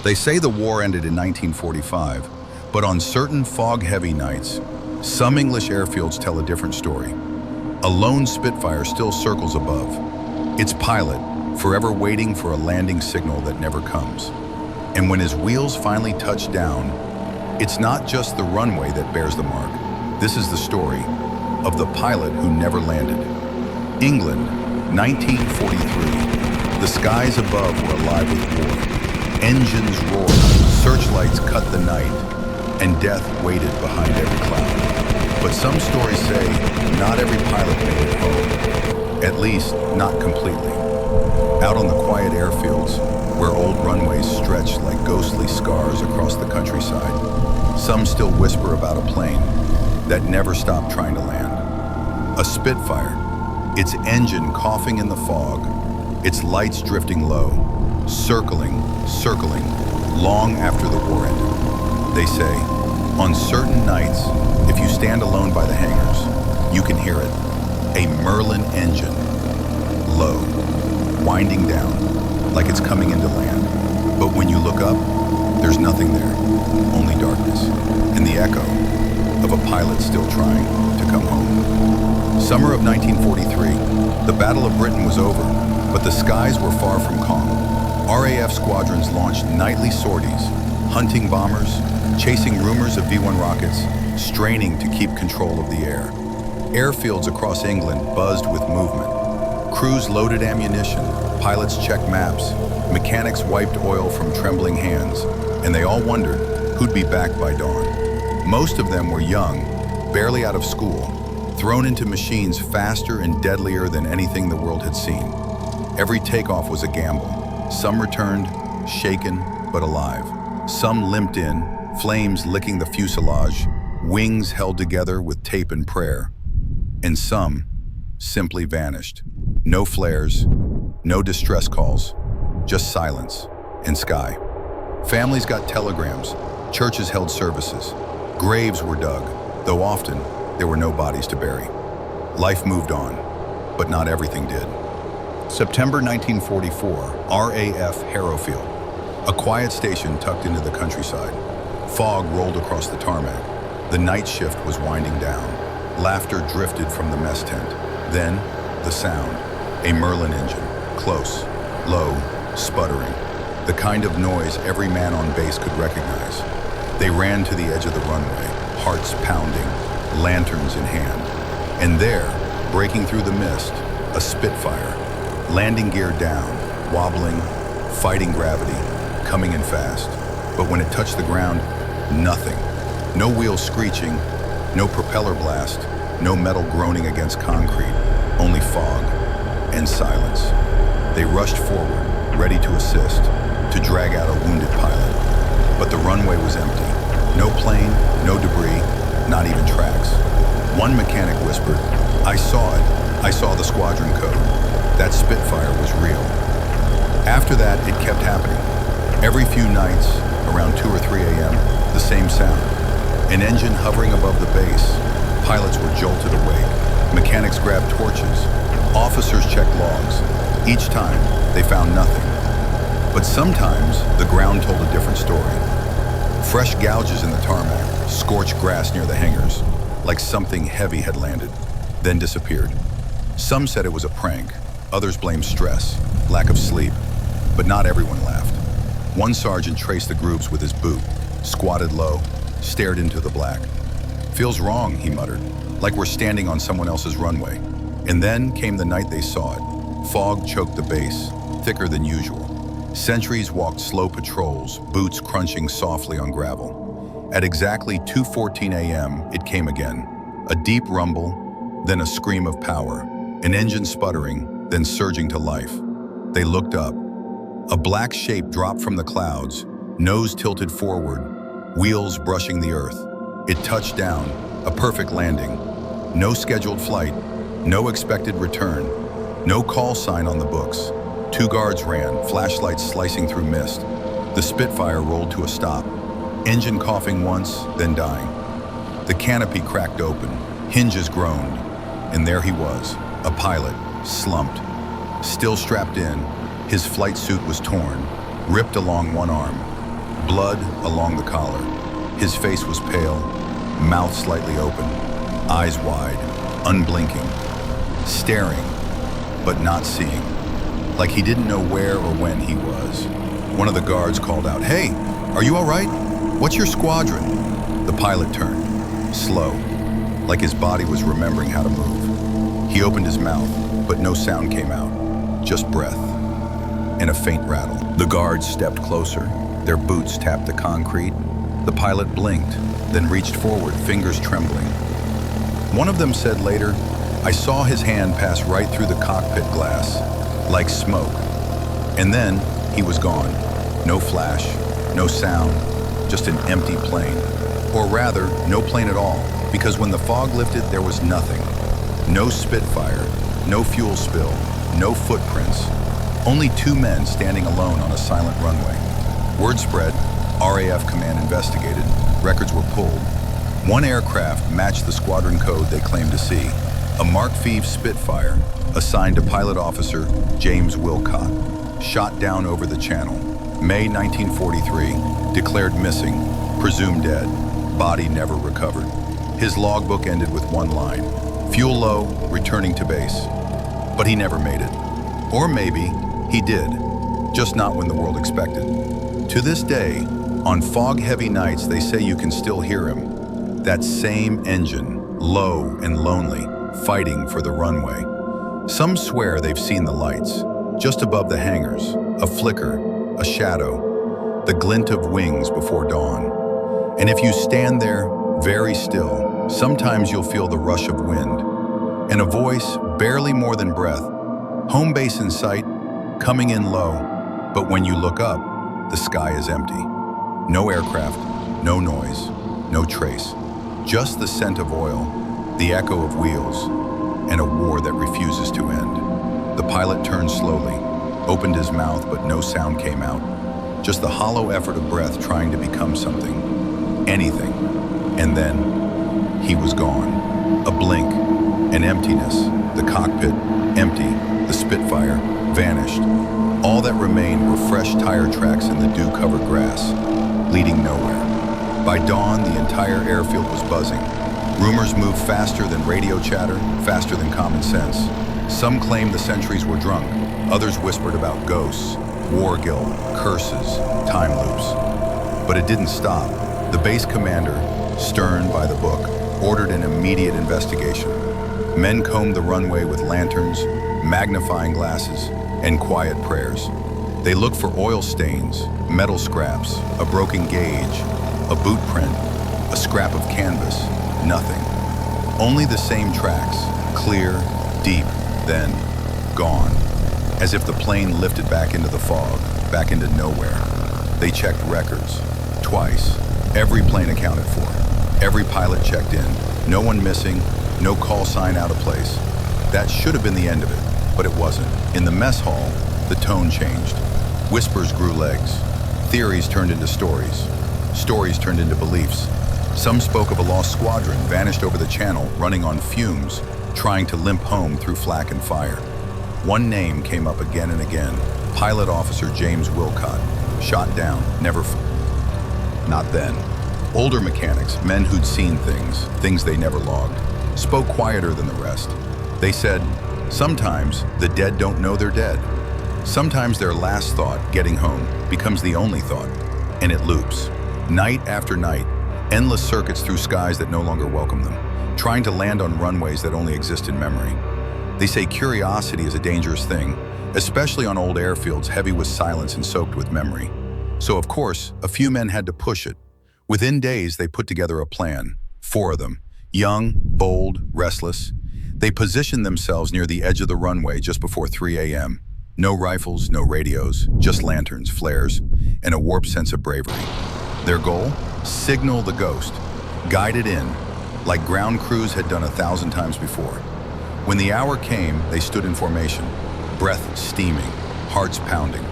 They say the war ended in 1945, but on certain fog-heavy nights, some English airfields tell a different story. A lone Spitfire still circles above, its pilot forever waiting for a landing signal that never comes. And when his wheels finally touch down, it's not just the runway that bears the mark. This is the story of the pilot who never landed. England, 1943. The skies above were alive with war. Engines roared, searchlights cut the night, and death waited behind every cloud. But some stories say not every pilot made it home, at least not completely. Out on the quiet airfields, where old runways stretch like ghostly scars across the countryside, some still whisper about a plane that never stopped trying to land. A Spitfire, its engine coughing in the fog, its lights drifting low, circling, long after the war ended. They say, on certain nights, if you stand alone by the hangars, you can hear it, a Merlin engine, low, winding down, like it's coming into land. But when you look up, there's nothing there, only darkness, and the echo of a pilot still trying to come home. Summer of 1943, the Battle of Britain was over, but the skies were far from calm. RAF squadrons launched nightly sorties, hunting bombers, chasing rumors of V-1 rockets, straining to keep control of the air. Airfields across England buzzed with movement. Crews loaded ammunition, pilots checked maps, mechanics wiped oil from trembling hands, and they all wondered who'd be back by dawn. Most of them were young, barely out of school, thrown into machines faster and deadlier than anything the world had seen. Every takeoff was a gamble. Some returned, shaken but alive. Some limped in, flames licking the fuselage, wings held together with tape and prayer. And some simply vanished. No flares, no distress calls, just silence and sky. Families got telegrams, churches held services, graves were dug, though often there were no bodies to bury. Life moved on, but not everything did. September 1944, RAF Harrowfield, a quiet station tucked into the countryside. Fog rolled across the tarmac. The night shift was winding down. Laughter drifted from the mess tent. Then, the sound, a Merlin engine, close, low, sputtering, the kind of noise every man on base could recognize. They ran to the edge of the runway, hearts pounding, lanterns in hand. And there, breaking through the mist, a Spitfire, landing gear down, wobbling, fighting gravity, coming in fast. But when it touched the ground, nothing. No wheels screeching, no propeller blast, no metal groaning against concrete, only fog and silence. They rushed forward, ready to assist, to drag out a wounded pilot. But the runway was empty. No plane, no debris, not even tracks. One mechanic whispered, "I saw it. I saw the squadron code. That Spitfire was real." After that, it kept happening. Every few nights, around 2 or 3 a.m., the same sound. An engine hovering above the base. Pilots were jolted awake. Mechanics grabbed torches. Officers checked logs. Each time, they found nothing. But sometimes, the ground told a different story. Fresh gouges in the tarmac, scorched grass near the hangars, like something heavy had landed, then disappeared. Some said it was a prank. Others blamed stress, lack of sleep. But not everyone laughed. One sergeant traced the grooves with his boot, squatted low, stared into the black. "Feels wrong," he muttered, "like we're standing on someone else's runway." And then came the night they saw it. Fog choked the base, thicker than usual. Sentries walked slow patrols, boots crunching softly on gravel. At exactly 2:14 a.m., it came again. A deep rumble, then a scream of power. An engine sputtering, then surging to life. They looked up. A black shape dropped from the clouds, nose tilted forward, wheels brushing the earth. It touched down, a perfect landing. No scheduled flight, no expected return, no call sign on the books. 2 guards ran, flashlights slicing through mist. The Spitfire rolled to a stop, engine coughing once, then dying. The canopy cracked open, hinges groaned, and there he was, a pilot, slumped. Still strapped in, his flight suit was torn, ripped along one arm. blood along the collar. His face was pale, mouth slightly open, eyes wide, unblinking, staring, but not seeing, like he didn't know where or when he was. One of the guards called out, "Hey, are you all right? What's your squadron?" The pilot turned, slow, like his body was remembering how to move. He opened his mouth, but no sound came out, just breath and a faint rattle. The guards stepped closer. Their boots tapped the concrete. The pilot blinked, then reached forward, fingers trembling. One of them said later, "I saw his hand pass right through the cockpit glass, like smoke. And then he was gone. No flash, no sound, just an empty plane. Or rather, no plane at all, because when the fog lifted, there was nothing. No Spitfire, no fuel spill, no footprints. Only two men standing alone on a silent runway. Word spread, RAF command investigated, records were pulled. One aircraft matched the squadron code they claimed to see, a Mark V Spitfire, assigned to pilot officer James Wilcott, shot down over the channel. May 1943, declared missing, presumed dead, body never recovered. His logbook ended with one line, "Fuel low, returning to base." But he never made it. Or maybe he did, just not when the world expected. To this day, on fog-heavy nights, they say you can still hear him. That same engine, low and lonely, fighting for the runway. Some swear they've seen the lights, just above the hangars, a flicker, a shadow, the glint of wings before dawn. And if you stand there, very still, sometimes you'll feel the rush of wind, and a voice, barely more than breath, "Home base in sight, coming in low." But when you look up, the sky is empty. No aircraft, no noise, no trace. Just the scent of oil, the echo of wheels, and a war that refuses to end. The pilot turned slowly, opened his mouth, but no sound came out. Just the hollow effort of breath trying to become something, anything. And then, he was gone. A blink, an emptiness, the cockpit, empty, the Spitfire, vanished. All that remained were fresh tire tracks in the dew-covered grass, leading nowhere. By dawn, the entire airfield was buzzing. Rumors moved faster than radio chatter, faster than common sense. Some claimed the sentries were drunk. Others whispered about ghosts, war guilt, curses, time loops. But it didn't stop. The base commander, stern by the book, ordered an immediate investigation. Men combed the runway with lanterns, magnifying glasses, and quiet prayers. They looked for oil stains, metal scraps, a broken gauge, a boot print, a scrap of canvas, nothing. Only the same tracks, clear, deep, then gone. As if the plane lifted back into the fog, back into nowhere. They checked records, twice. Every plane accounted for. Every pilot checked in. No one missing, no call sign out of place. That should have been the end of it, but it wasn't. In the mess hall, the tone changed. Whispers grew legs. Theories turned into stories. Stories turned into beliefs. Some spoke of a lost squadron vanished over the channel, running on fumes, trying to limp home through flak and fire. One name came up again and again, pilot officer James Wilcott, shot down, never Not then. Older mechanics, men who'd seen things they never logged, spoke quieter than the rest. They said, sometimes the dead don't know they're dead. Sometimes their last thought, getting home, becomes the only thought, and it loops. Night after night, endless circuits through skies that no longer welcome them, trying to land on runways that only exist in memory. They say curiosity is a dangerous thing, especially on old airfields heavy with silence and soaked with memory. So of course, a few men had to push it. Within days, they put together a plan. 4 of them, young, bold, restless. They positioned themselves near the edge of the runway just before 3 a.m. No rifles, no radios, just lanterns, flares, and a warped sense of bravery. Their goal? Signal the ghost. Guide it in, like ground crews had done 1,000 times before. When the hour came, they stood in formation, breath steaming, hearts pounding.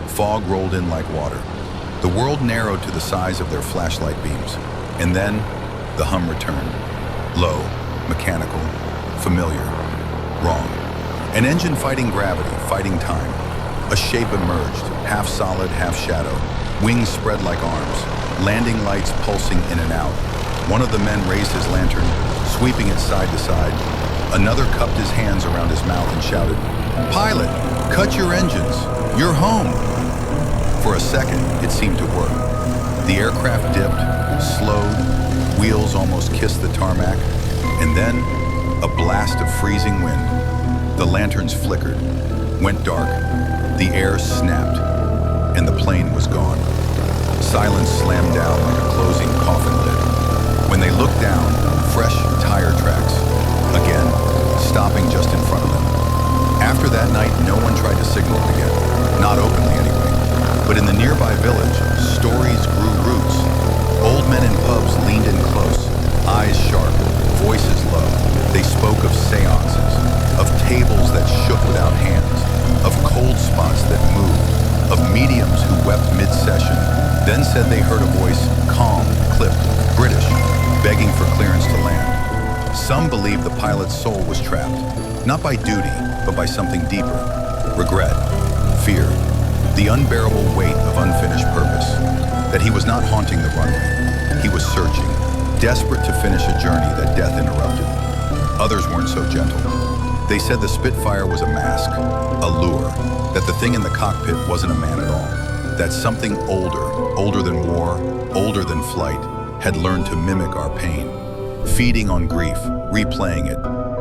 Fog rolled in like water. The world narrowed to the size of their flashlight beams. And then, the hum returned. Low, mechanical, familiar, wrong. An engine fighting gravity, fighting time. A shape emerged, half solid, half shadow. Wings spread like arms, landing lights pulsing in and out. One of the men raised his lantern, sweeping it side to side. Another cupped his hands around his mouth and shouted, "Pilot, cut your engines. You're home." For a second, it seemed to work. The aircraft dipped, slowed, wheels almost kissed the tarmac, and then a blast of freezing wind. The lanterns flickered, went dark, the air snapped, and the plane was gone. Silence slammed down like a closing coffin lid. When they looked down, fresh tire tracks, again, stopping just in front of them. After that night, no one tried to signal again, not openly anyway. But in the nearby village, stories grew roots. Old men in pubs leaned in close, eyes sharp, voices low. They spoke of seances, of tables that shook without hands, of cold spots that moved, of mediums who wept mid-session, then said they heard a voice, calm, clipped, British, begging for clearance to land. Some believed the pilot's soul was trapped, not by duty, but by something deeper. Regret, fear, the unbearable weight of unfinished purpose. That he was not haunting the runway. He was searching, desperate to finish a journey that death interrupted. Others weren't so gentle. They said the Spitfire was a mask, a lure, that the thing in the cockpit wasn't a man at all. That something older than war, older than flight, had learned to mimic our pain, feeding on grief, replaying it,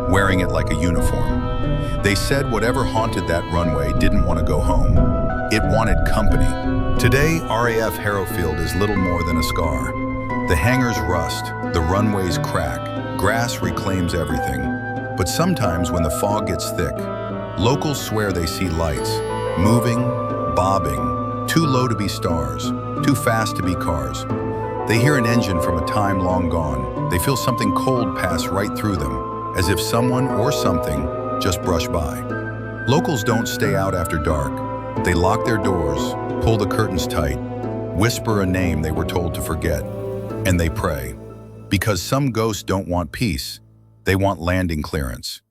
wearing it like a uniform. They said whatever haunted that runway didn't want to go home. It wanted company. Today, RAF Harrowfield is little more than a scar. The hangars rust, the runways crack, grass reclaims everything. But sometimes when the fog gets thick, locals swear they see lights, moving, bobbing, too low to be stars, too fast to be cars. They hear an engine from a time long gone. They feel something cold pass right through them, as if someone or something just brushed by. Locals don't stay out after dark. They lock their doors, pull the curtains tight, whisper a name they were told to forget, and they pray. Because some ghosts don't want peace, they want landing clearance.